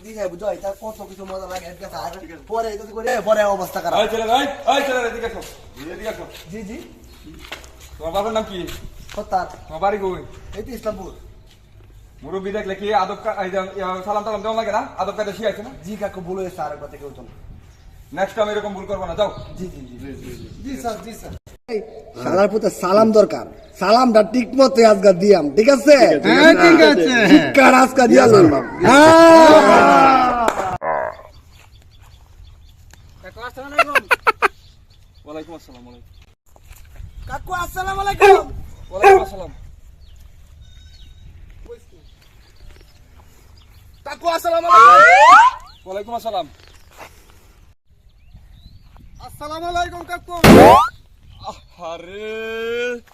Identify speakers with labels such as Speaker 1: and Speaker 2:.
Speaker 1: দিশাই বুঝো এটা কত কিছু মজা লাগে এটা আর পরে এটা করে পরে অবস্থা খারাপ
Speaker 2: এই চলে এদিকে আসো এদিকে আসো
Speaker 1: জি জি
Speaker 2: তোমার বাবার নাম কি
Speaker 1: সত্তার
Speaker 2: তোমার বাড়ি কই
Speaker 1: এই তো ইসলামপুর
Speaker 2: মুরব্বী দেখলে কি আদব সালাম টালাম দেওয়া লাগে না আদব কায়দা শিখাইছে না
Speaker 1: জি কাকু বলে এসে আরেকবার থেকে উঠুন
Speaker 2: নেক্সট টাইম এরকম ভুল করবো না যাও
Speaker 1: জি জি জি জি স্যার জি স্যার সালার পুতে সালাম দরকার সালামটা ঠিক মতো আজকে দিয়াম ঠিক আছে
Speaker 3: হ্যাঁ ঠিক আছে
Speaker 1: শিক্ষার আজকে দিয়া লইলাম
Speaker 3: কাকু আসসালামু আলাইকুম
Speaker 2: ওয়ালাইকুম আসসালাম
Speaker 1: কাকু আসসালামু আলাইকুম
Speaker 2: ওয়ালাইকুম আসসালাম
Speaker 1: কাকু আসসালামু আলাইকুম
Speaker 2: ওয়ালাইকুম আসসালাম
Speaker 3: আসসালামু আলাইকুম কাকু
Speaker 2: আরে